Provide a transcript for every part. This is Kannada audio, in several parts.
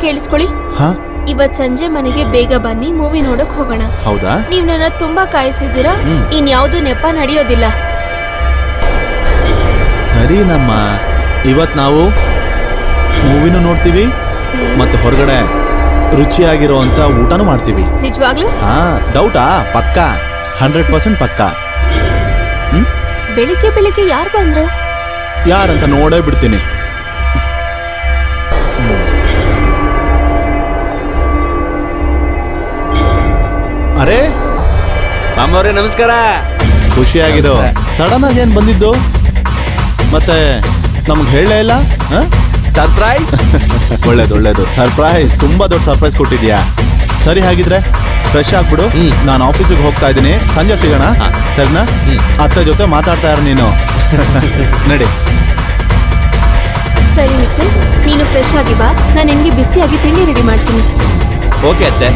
ಕೇಳಿಸ್ಕೊಳ್ಳಿ. ಇವತ್ ಸಂಜೆ ಮನೆಗೆ ಬೇಗ ಬನ್ನಿ, ಮೂವಿ ನೋಡಕ್ ಹೋಗೋಣ. ಹೌದಾ? ನೀವ್ ನನ್ನ ತುಂಬಾ ಕಾಯಿಸಿದ್ದೀರಾ. ಇನ್ಯಾವುದು ನೆಪ ನಡೆಯೋದಿಲ್ಲ. ಸರಿ ನಮ್ಮ, ಇವತ್ ನಾವು ಮೂವಿನೂ ನೋಡ್ತೀವಿ ಮತ್ತೆ ಹೊರಗಡೆ ರುಚಿಯಾಗಿರೋ ಅಂತ ಊಟನೂ ಮಾಡ್ತೀವಿ. ನಿಜವಾಗ್ಲೂ? ಡೌಟಾ? ಪಕ್ಕಾ, 100% ಪಕ್ಕಾ. ಬೆಳಿಗ್ಗೆ ಬೆಳಿಗ್ಗೆ ಯಾರು ಬಂದ್ರು? ಯಾರಂತ ನೋಡೇ ಬಿಡ್ತೀನಿ. ಅರೆ ಮಾಮವ್ರೆ, ನಮಸ್ಕಾರ. ಖುಷಿಯಾಗಿರೋ. ಸಡನ್ ಆಗಿ ಏನ್ ಬಂದಿದ್ದು? ಮತ್ತೆ ನಮ್ಗೆ ಹೇಳಲೇ ಇಲ್ಲ? ಸರ್ಪ್ರೈಸ್. ಒಳ್ಳೇದು ಸರ್ಪ್ರೈಸ್. ತುಂಬಾ ದೊಡ್ಡ ಸರ್ಪ್ರೈಸ್ ಕೊಟ್ಟಿದ್ಯಾ. ಸರಿ, ಹಾಗಿದ್ರೆ ಫ್ರೆಶ್ ಆಗ್ಬಿಡು. ನಾನು ಆಫೀಸಿಗೆ ಹೋಗ್ತಾ ಇದ್ದೀನಿ, ಸಂಜೆ ಸಿಗೋಣ. ಸರಿನಾ? ಅತ್ತೆ ಜೊತೆ ಮಾತಾಡ್ತಾ ಇರ ನೀನು. ನಡಿ. ಸರಿ ನಿಖಿಲ್, ನೀನು ಫ್ರೆಶ್ ಆಗಿ ಬಾ. ನಾನು ನಿನ್ಗೆ ಬಿಸಿಯಾಗಿ ತಿಂಡಿ ರೆಡಿ ಮಾಡ್ತೀನಿ. ಓಕೆ ಅತ್ತೆ.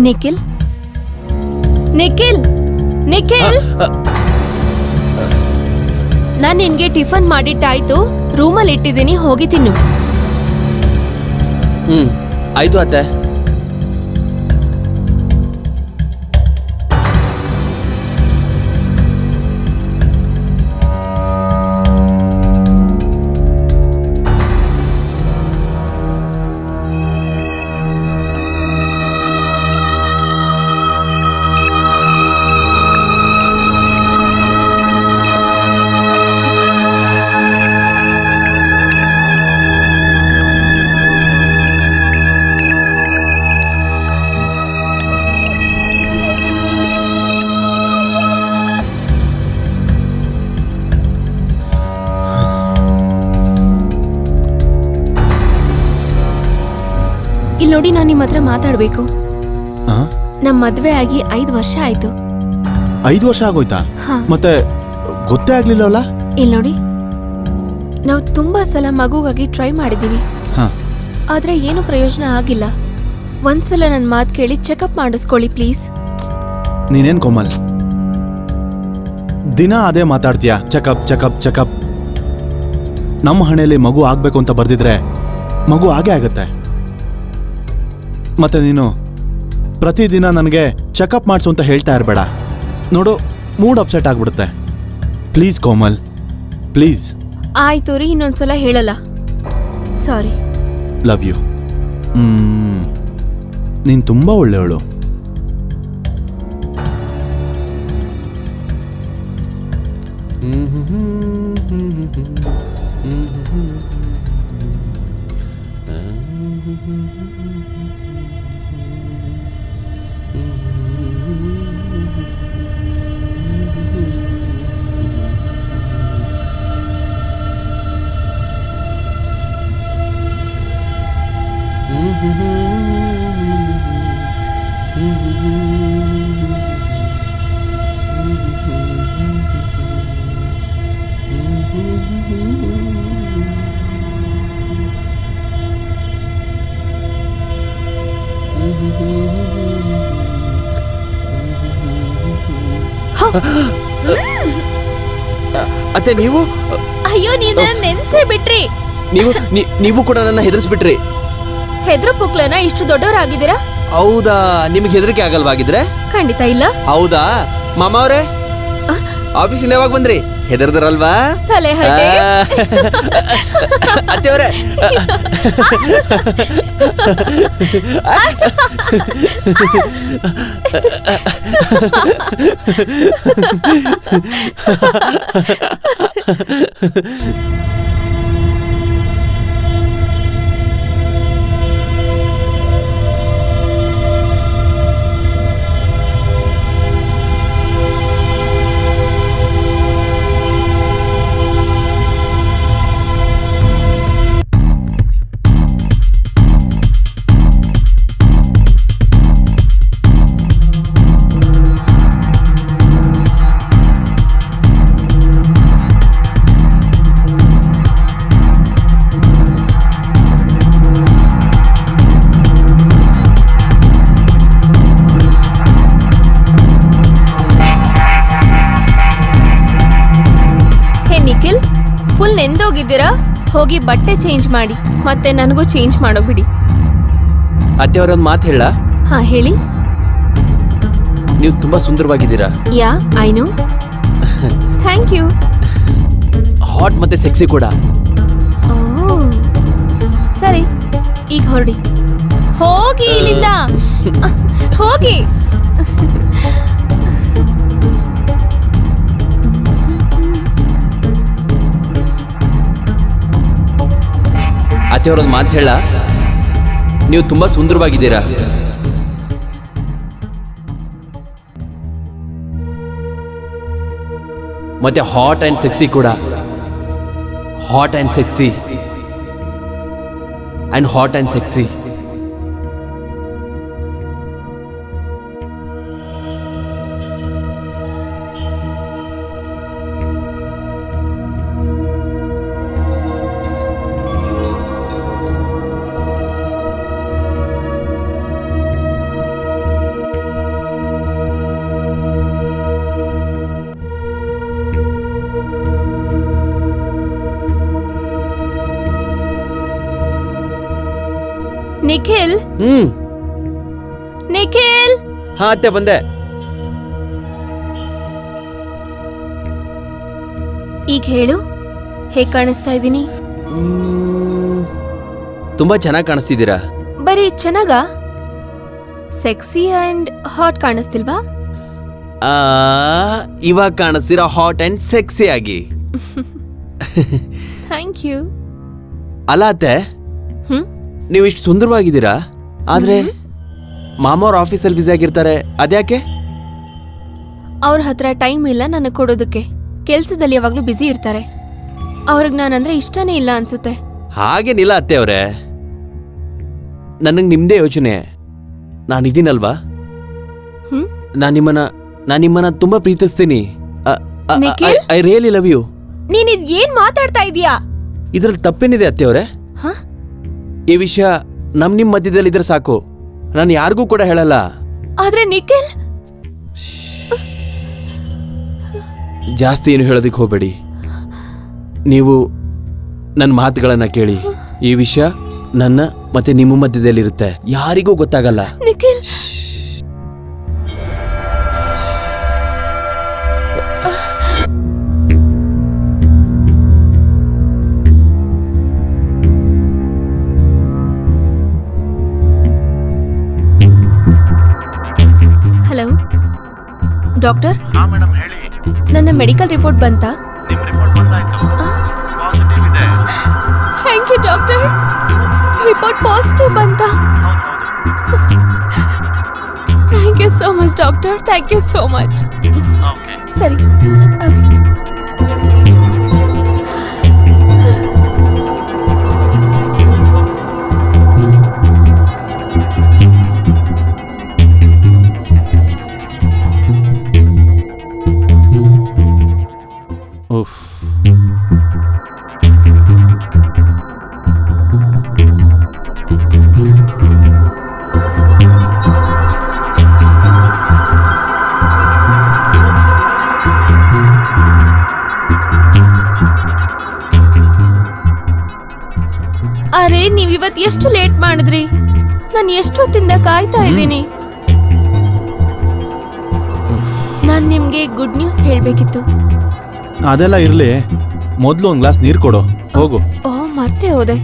ನಿಖಿಲ್, ನಿಖಿಲ್, ನಿಖಿಲ್, ನಾನ್ ನಿನ್ಗೆ ಟಿಫನ್ ಮಾಡಿಟ್ಟಾಯ್ತು. ರೂಮಲ್ಲಿ ಇಟ್ಟಿದ್ದೀನಿ, ಹೋಗಿ ತಿನ್ನು. ಆಯ್ತು ಅತ್ತೆ. ಇಲ್ಲಿ ನೋಡಿ, ನಾನು ನಿಮ್ಮ ಹತ್ರ ಮಾತಾಡ್ಬೇಕು. ನಮ್ ಮದ್ವೆ ಆಗಿ 5 ವರ್ಷ ಆಯ್ತು. 5 ವರ್ಷ ಆಗೋಯ್ತಾ? ಮತ್ತೆ ಗೊತ್ತೇ ಆಗ್ಲಿಲ್ಲವಲ್ಲ? ಇಲ್ಲಿ ನೋಡಿ, ನಾವು ತುಂಬಾ ಸಲ ಮಗುಗಾಗಿ ಟ್ರೈ ಮಾಡಿದೀವಿ, ಆದ್ರೆ ಏನು ಪ್ರಯೋಜನ ಆಗಿಲ್ಲ. ಒಂದ್ಸಲ ನನ್ ಮಾತು ಕೇಳಿ ಚೆಕಪ್ ಮಾಡಿಸ್ಕೊಳ್ಳಿ ಪ್ಲೀಸ್. ನೀನೇನ್ ಕೋಮಲ್, ದಿನ ಅದೇ ಮಾತಾಡ್ತೀಯ, ಚೆಕಪ್ ಚೆಕಪ್ ಚೆಕಪ್. ನಮ್ಮ ಹಣೆಯಲ್ಲಿ ಮಗು ಆಗ್ಬೇಕು ಅಂತ ಬರ್ದಿದ್ರೆ ಮಗು ಆಗೇ ಆಗತ್ತೆ. ಮತ್ತೆ ನೀನು ಪ್ರತಿದಿನ ನನಗೆ ಚೆಕಪ್ ಮಾಡಿಸು ಅಂತ ಹೇಳ್ತಾ ಇರಬೇಡ. ನೋಡು, ಮೂಡ್ ಅಪ್ಸೆಟ್ ಆಗ್ಬಿಡುತ್ತೆ. Please Komal, please. ಆಯ್ತು ರೀ, ಇನ್ನೊಂದ್ಸಲ ಹೇಳಲ್ಲ. ಸಾರಿ. Love you. ನೀನು ತುಂಬ ಒಳ್ಳೆಯವಳು. ಅತ್ತೆ, ನೀವು? ಅಯ್ಯೋ, ನೀನು ನೆನ್ಸೇ ಬಿಟ್ರಿ. ನೀವು ಕೂಡ ನನ್ನ ಹೆದರ್ಸ್ಬಿಟ್ರಿ. ಹೆದ್ರು ಪುಕ್ಲನ ಇಷ್ಟು ದೊಡ್ಡವರಾಗಿದ್ದೀರಾ? ಹೌದಾ, ನಿಮ್ಗೆ ಹೆದರಿಕೆ ಆಗಲ್ವಾಗಿದ್ರೆ? ಖಂಡಿತ ಇಲ್ಲ. ಹೌದಾ ಮಾಮ ಅವರೇ, ಆಫೀಸಿಂದ ಯಾವಾಗ ಬಂದ್ರಿ? ಹೆದರ್ದ್ರಲ್ವಾ? ತಲೆ ಹರಟೆ. ಅತ್ತೆಯವರೇ, ನಿಖಿಲ್, ಫುಲ್ ನೆಂದೋಗಿದ್ದೀರಾ? ಹೋಗಿ ಬಟ್ಟೆ ಚೇಂಜ್ ಮಾಡಿ, ಮತ್ತೆ ನನಗೂ ಚೇಂಜ್ ಮಾಡೋಗ್ಬಿಡಿ. ಅತ್ತೆಯವರೊಂದು ಮಾತು ಹೇಳ. ಹಾ ಹೇಳಿ. ನೀವು ತುಂಬಾ ಸುಂದರವಾಗಿದ್ದೀರಾ. Yeah, I know. Thank you. Hot ಮತ್ತೆ ಸೆಕ್ಸಿ ಕೂಡ. ಓ ಸರಿ, ಈಗ ಹೊರಡಿ. ಹೋಗಿ ಇಲ್ಲಿಂದ, ಹೋಗಿ. ಅತ್ತೆಯವರೊಂದು ಮಾತು ಹೇಳ. ನೀವು ತುಂಬಾ ಸುಂದರವಾಗಿದ್ದೀರಾ. ಮತ್ತೆ ಹಾಟ್ ಅಂಡ್ ಸೆಕ್ಸಿ ಕೂಡ. Hot and sexy and hot and sexy. Nikhil, Nikhil. ಹಾ ಅತ್ತೆ, ಬಂದೆ. ಈಗ ಹೇಳು, ಹೇಗ್ ಕಾಣಿಸ್ತಾ ಇದ್ದೀನಿ? ತುಂಬಾ ಚೆನ್ನಾಗಿ ಕಾಣಿಸ್ತಿದ್ದೀರಾ. ಬರೀ ಚೆನ್ನಾಗ? ಸೆಕ್ಸಿ ಅಂಡ್ ಹಾಟ್ ಕಾಣಿಸ್ತಿಲ್ವಾ? ಇವಾಗ ಕಾಣಿಸ್ತೀರಾ ಹಾಟ್ ಅಂಡ್ ಸೆಕ್ಸಿ ಆಗಿ. Thank you. ಅಲ್ಲ ಅತ್ತೆ, ನೀವು ಇಷ್ಟು ಸುಂದರವಾಗಿದ್ದೀರಾ, ಆದ್ರೆ ಮಾಮವ್ರ ಆಫೀಸಲ್ಲಿ ಬ್ಯುಸಿ ಆಗಿರ್ತಾರೆ, ಅದ್ಯಾಕೆ? ಅವ್ರ ಹತ್ರ ಟೈಮ್ ಇಲ್ಲ ನನಗೆ ಕೊಡೋದಕ್ಕೆ. ಕೆಲ್ಸದಲ್ಲಿ ಯಾವಾಗ್ಲೂ ಬ್ಯುಸಿ ಇರ್ತಾರೆ. ಅವ್ರಿಗೆ ನಾನಂದ್ರೆ ಇಷ್ಟನೇ ಇಲ್ಲ ಅನ್ಸುತ್ತೆ. ಹಾಗೇನಿಲ್ಲ ಅತ್ತೆ ಅವರೇ, ನನಗೆ ನಿಮ್ದೇ ಯೋಚನೆ. ನಾನಿದ್ದೀನಲ್ವಾ, ನಾನು ನಿಮ್ಮನ್ನ ತುಂಬಾ ಪ್ರೀತಿಸ್ತೀನಿ. Nikhil? I really love you. ನೀನ್ ಇದ್ ಏನ್ ಮಾತಾಡ್ತಾ ಇದೀಯಾ? ಇದ್ರಲ್ಲಿ ತಪ್ಪೇನಿದೆ ಅತ್ತೆ ಅವರೇ? ಈ ವಿಷಯ ನಿಮ್ ಮಧ್ಯದಲ್ಲಿ ಇದ್ರೆ ಸಾಕು, ನಾನು ಯಾರಿಗೂ ಕೂಡ ಹೇಳಲ್ಲ. ಆದ್ರೆ ನಿಖಿಲ್, ಜಾಸ್ತಿ ಏನು ಹೇಳೋದಕ್ಕೆ ಹೋಗ್ಬೇಡಿ. ನೀವು ನನ್ನ ಮಾತುಗಳನ್ನ ಕೇಳಿ. ಈ ವಿಷಯ ನನ್ನ ಮತ್ತೆ ನಿಮ್ಮ ಮಧ್ಯದಲ್ಲಿರುತ್ತೆ, ಯಾರಿಗೂ ಗೊತ್ತಾಗಲ್ಲ. Nikhil, hello doctor. ನನ್ನ ಮೆಡಿಕಲ್ ರಿಪೋರ್ಟ್ ಬಂತಾ? Thank you doctor. Report positive ಬಂತಾ? Thank you so much doctor, thank you so much. ಸರಿ, ಓಕೆ. ಅರೆ, ನೀವಿವತ್ತು ಎಷ್ಟು ಲೇಟ್ ಮಾಡಿದ್ರಿ? ನಾನು ಎಷ್ಟೊತ್ತಿಂದ ಕಾಯ್ತಾ ಇದ್ದೀನಿ. ನಾನ್ ನಿಮ್ಗೆ ಗುಡ್ ನ್ಯೂಸ್ ಹೇಳ್ಬೇಕಿತ್ತು. ಅದೆಲ್ಲ ಇರ್ಲಿ, ಮೊದ್ಲು ಒಂದ್ ಗ್ಲಾಸ್ ನೀರ್ ಕೊಡು. ಹೋಗು. ಓ, ಮರ್ತೇ ಹೋದೆ.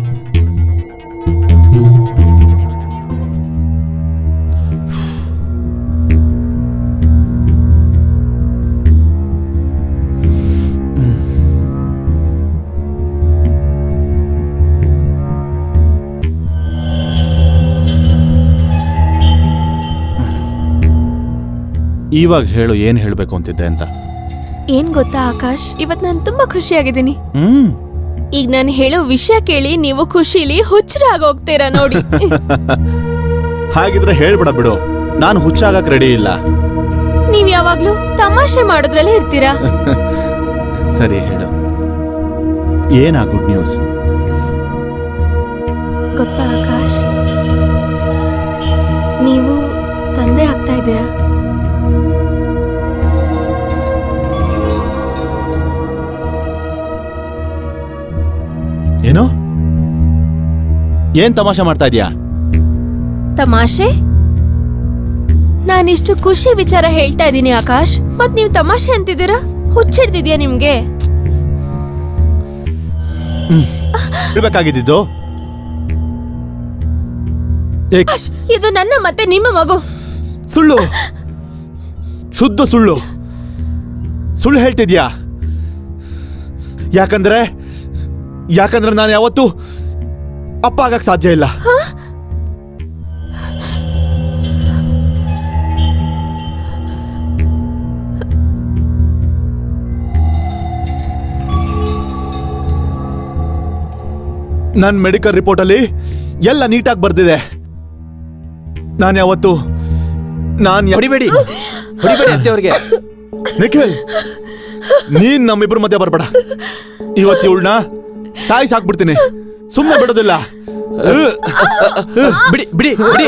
ಇವಾಗ ಹೇಳು, ಏನ್ ಹೇಳ್ಬೇಕು ಅಂತಿದ್ದೆ ಅಂತ. ಏನ್ ಗೊತ್ತಾ ಆಕಾಶ್, ಇವತ್ ನಾನು ತುಂಬಾ ಖುಷಿಯಾಗಿದ್ದೀನಿ. ಹ್ಮ್ ಈಗ ನಾನು ಹೇಳೋ ವಿಷಯ ಕೇಳಿ ನೀವು ಖುಷಿಲಿ ಹುಚ್ಚರಾಗೋಗ್ತೀರಾ ನೋಡಿ. ಹಾಗಿದ್ರೆ ಹೇಳ್ಬಿಡ ಬಿಡು, ನಾನು ಹುಚ್ಚಾಗಕ್ ರೆಡಿ ಇಲ್ಲ. ನೀವ್ ಯಾವಾಗ್ಲೂ ತಮಾಷೆ ಮಾಡೋದ್ರಲ್ಲೇ ಇರ್ತೀರಾ. ಸರಿ ಹೇಳು, ಏನಾ ಗುಡ್ ನ್ಯೂಸ್? ಗೊತ್ತಾ ಆಕಾಶ್, ನೀವು ತಂದೆ ಆಗ್ತಾ ಇದ್ದೀರಾ. ಏನು? ಏನ್ ತಮಾಷೆ ಮಾಡ್ತಾ ಇದೀಯಾ? ತಮಾಷೆ? ನಾನಿಷ್ಟು ಖುಷಿ ವಿಚಾರ ಹೇಳ್ತಾ ಇದ್ದೀನಿ ಆಕಾಶ್, ಮತ್ ನೀವು ತಮಾಷೆ ಅಂತಿದ್ದೀರಾ? ಹುಚ್ಚಿಡ್ತಿದ್ಯಾ ನಿಮ್ಗೆ? ಹೇಳ್ಬೇಕಾಗಿದ್ದು ಇದು ನನ್ನ ಮತ್ತೆ ನಿಮ್ಮ ಮಗು. ಸುಳ್ಳು, ಶುದ್ಧ ಸುಳ್ಳು. ಸುಳ್ಳು ಹೇಳ್ತಿದ್ಯಾ? ಯಾಕಂದ್ರೆ ನಾನು ಯಾವತ್ತೂ ಅಪ್ಪ ಆಗಕ್ ಸಾಧ್ಯ ಇಲ್ಲ. ನನ್ನ ಮೆಡಿಕಲ್ ರಿಪೋರ್ಟ್ ಅಲ್ಲಿ ಎಲ್ಲ ನೀಟಾಗಿ ಬರ್ದಿದೆ. ನಾನು ಯಾವತ್ತು ಹೊಡಿಬೇಡಿ ಅತ್ತೆಯವ್ರಿಗೆ. ನಿಖಿಲ್, ನೀನ್ ನಮ್ಮಿಬ್ರ ಮಧ್ಯೆ ಬರ್ಬೇಡ. ಇವತ್ತು ಇವಳನ್ನ ಸಾಕ್ಬಿಡ್ತೀನಿ, ಸುಮ್ಮನೆ ಬಿಡೋದಿಲ್ಲ. ಬಿಡಿ ಬಿಡಿ ಬಿಡಿ.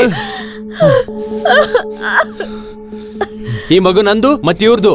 ಈ ಮಗು ನಂದು ಮತ್ತೆ ಇವ್ರದು.